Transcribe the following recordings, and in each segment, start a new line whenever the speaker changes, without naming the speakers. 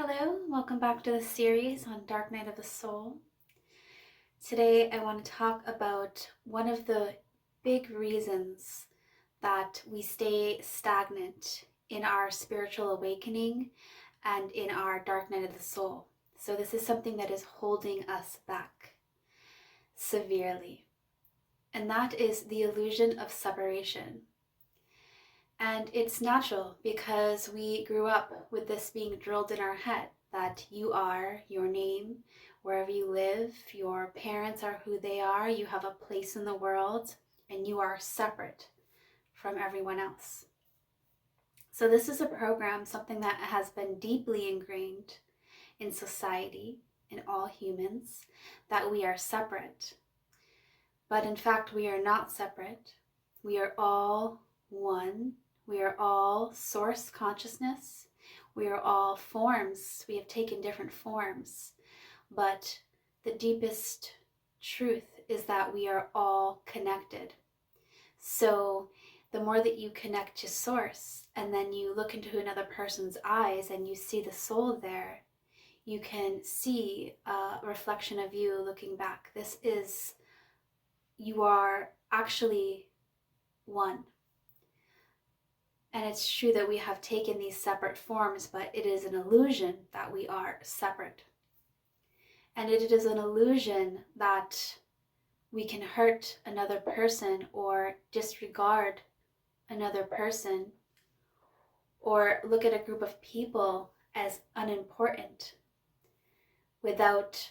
Hello, welcome back to the series on Dark Night of the Soul. Today I want to talk about one of the big reasons that we stay stagnant in our spiritual awakening and in our Dark Night of the Soul. So this is something that is holding us back severely, and that is the illusion of separation. And it's natural because we grew up with this being drilled in our head that you are your name, wherever you live, your parents are who they are, you have a place in the world, and you are separate from everyone else. So this is a program, something that has been deeply ingrained in society, in all humans, that we are separate. But in fact, we are not separate. We are all one. We are all source consciousness. We are all forms. We have taken different forms. But the deepest truth is that we are all connected. So the more that you connect to source, and then you look into another person's eyes and you see the soul there, you can see a reflection of you looking back. You are actually one. And it's true that we have taken these separate forms, but it is an illusion that we are separate. And it is an illusion that we can hurt another person or disregard another person or look at a group of people as unimportant without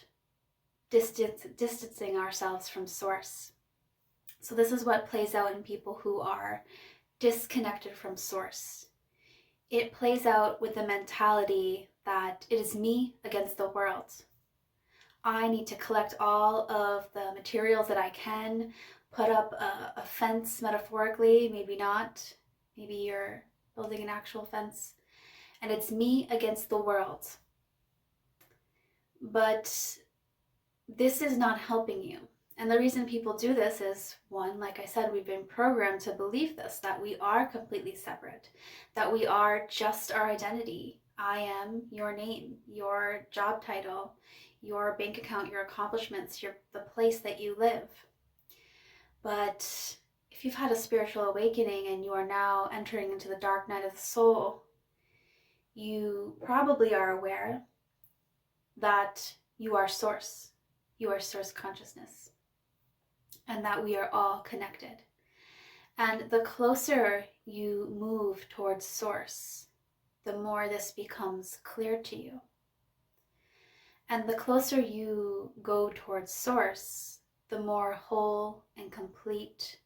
distancing ourselves from source. So this is what plays out in people who are disconnected from source. It plays out with the mentality that it is me against the world. I need to collect all of the materials that I can, put up a fence metaphorically, maybe not. Maybe you're building an actual fence. And it's me against the world. But this is not helping you. And the reason people do this is, one, like I said, we've been programmed to believe this, that we are completely separate, that we are just our identity. I am your name, your job title, your bank account, your accomplishments, the place that you live. But if you've had a spiritual awakening and you are now entering into the dark night of the soul, you probably are aware that you are source. You are source consciousness. And that we are all connected. And the closer you move towards source, the more this becomes clear to you. And the closer you go towards source, the more whole and complete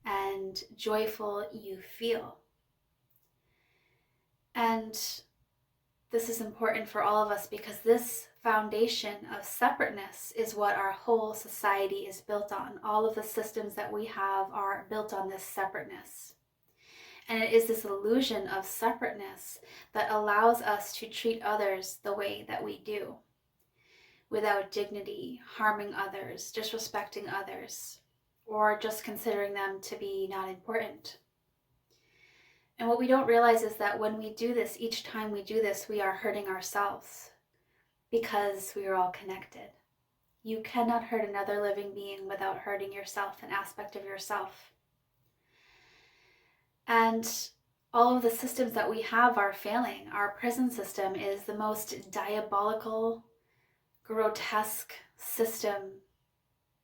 and joyful you feel. And this is important for all of us because this foundation of separateness is what our whole society is built on. All of the systems that we have are built on this separateness. And it is this illusion of separateness that allows us to treat others the way that we do, without dignity, harming others, disrespecting others, or just considering them to be not important. And what we don't realize is that when we do this, each time we do this, we are hurting ourselves because we are all connected. You cannot hurt another living being without hurting yourself, an aspect of yourself. And all of the systems that we have are failing. Our prison system is the most diabolical, grotesque system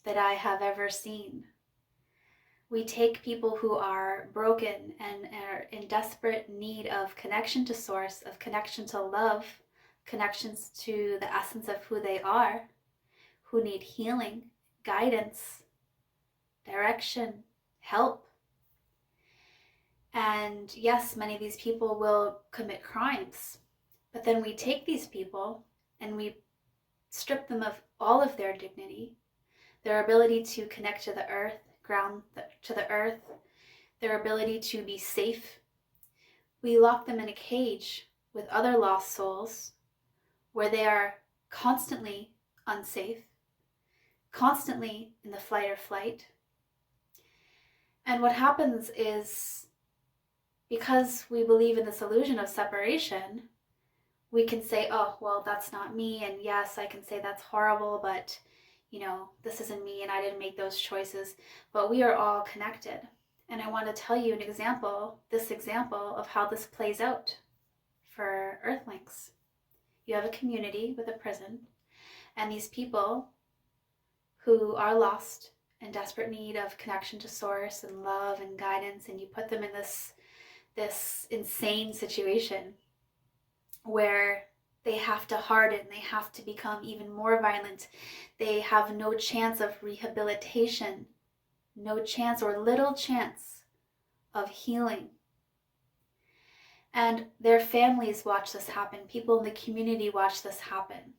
that I have ever seen. We take people who are broken and are in desperate need of connection to source, of connection to love, connections to the essence of who they are, who need healing, guidance, direction, help. And yes, many of these people will commit crimes, but then we take these people and we strip them of all of their dignity, their ability to connect to the earth, to the earth, their ability to be safe. We lock them in a cage with other lost souls where they are constantly unsafe, constantly in the flight or flight. And what happens is, because we believe in this illusion of separation, we can say, oh, well, that's not me. And yes, I can say that's horrible, but this isn't me and I didn't make those choices. But we are all connected. And I want to tell you this example of how this plays out for Earthlings. You have a community with a prison, and these people who are lost in desperate need of connection to source and love and guidance, and you put them in this insane situation where they have to harden, they have to become even more violent, they have no chance of rehabilitation, no chance or little chance of healing. And their families watch this happen, people in the community watch this happen,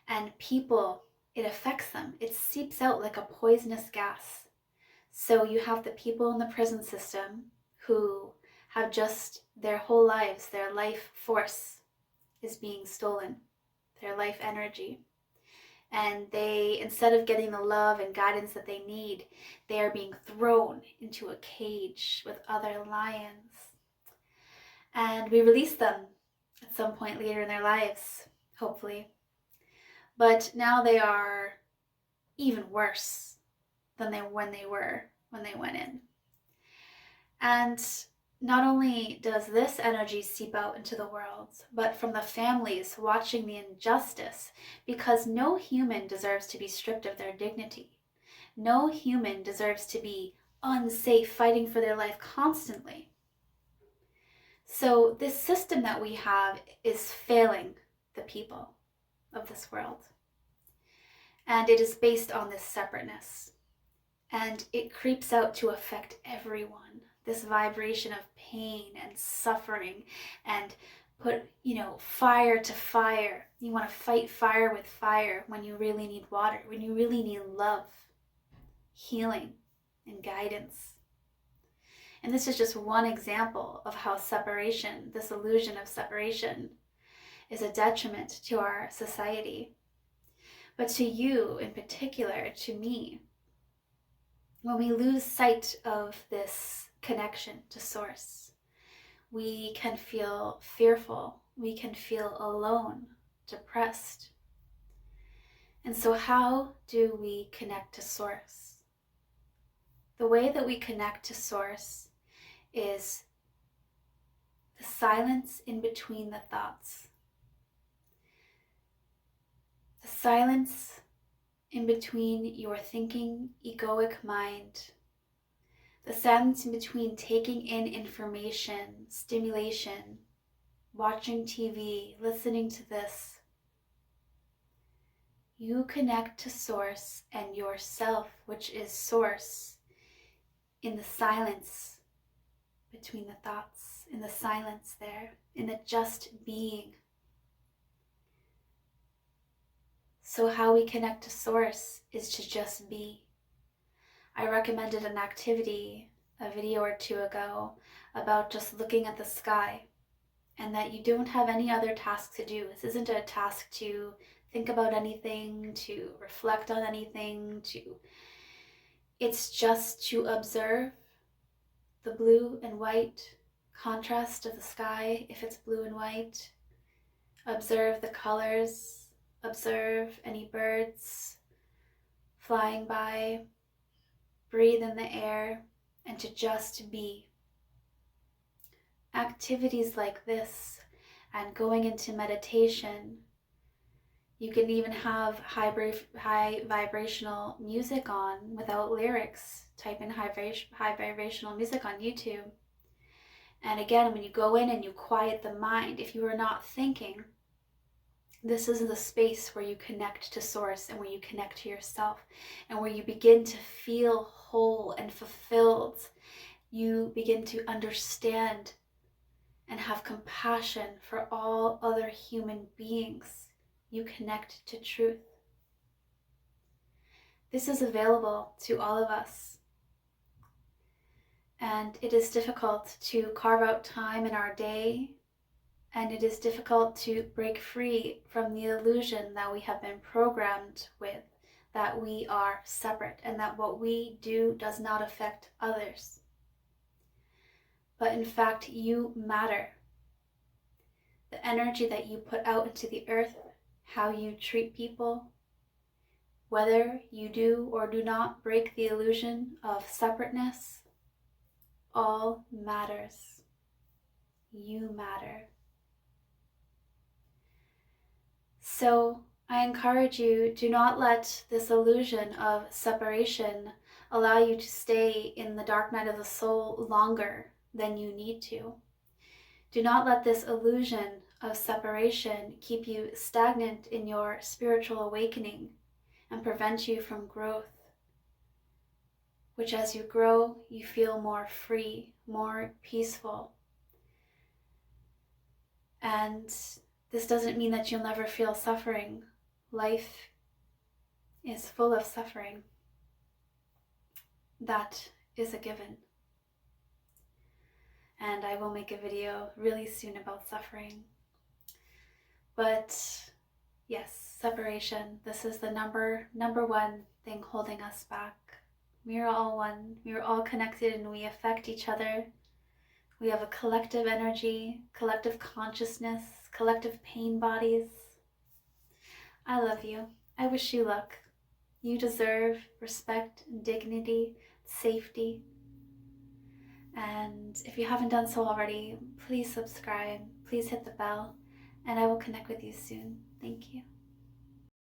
and people, it affects them, it seeps out like a poisonous gas. So you have the people in the prison system who have just their whole lives, their life force is being stolen, their life energy. And they, instead of getting the love and guidance that they need, they are being thrown into a cage with other lions. And we release them at some point later in their lives, hopefully. But now they are even worse than when they went in. And not only does this energy seep out into the world, but from the families watching the injustice, because no human deserves to be stripped of their dignity. No human deserves to be unsafe, fighting for their life constantly. So this system that we have is failing the people of this world. And it is based on this separateness. And it creeps out to affect everyone. This vibration of pain and suffering, and put, fire to fire. You want to fight fire with fire when you really need water, when you really need love, healing, and guidance. And this is just one example of how separation, this illusion of separation, is a detriment to our society. But to you in particular, to me, when we lose sight of this connection to source, we can feel fearful, we can feel alone, depressed. And so how do we connect to source? The way that we connect to source is the silence in between the thoughts. The silence in between your thinking, egoic mind. The silence in between taking in information, stimulation, watching TV, listening to this. You connect to source and yourself, which is source, in the silence between the thoughts, in the silence there, in the just being. So how we connect to source is to just be. I recommended an activity a video or two ago about just looking at the sky, and that you don't have any other task to do. This isn't a task to think about anything, to reflect on anything, it's just to observe the blue and white contrast of the sky, if it's blue and white. Observe the colors, observe any birds flying by, breathe in the air, and to just be. Activities like this and going into meditation, you can even have high vibrational music on without lyrics. Type in high vibrational music on YouTube. And again, when you go in and you quiet the mind, if you are not thinking, this is the space where you connect to source and where you connect to yourself and where you begin to feel whole and fulfilled. You begin to understand and have compassion for all other human beings. You connect to truth. This is available to all of us. And it is difficult to carve out time in our day, and it is difficult to break free from the illusion that we have been programmed with, that we are separate and that what we do does not affect others. But in fact, you matter. the energy that you put out into the earth, how you treat people, whether you do or do not break the illusion of separateness, all matters. You matter. So I encourage you, do not let this illusion of separation allow you to stay in the dark night of the soul longer than you need to. Do not let this illusion of separation keep you stagnant in your spiritual awakening and prevent you from growth, which as you grow, you feel more free, more peaceful. And this doesn't mean that you'll never feel suffering. Life is full of suffering. That is a given. And I will make a video really soon about suffering. But yes, separation, this is the number one thing holding us back. We are all one. We are all connected and we affect each other. We have a collective energy, collective consciousness, collective pain bodies. I love you. I wish you luck. You deserve respect, dignity, safety. And if you haven't done so already, please subscribe, please hit the bell, and I will connect with you soon. Thank you.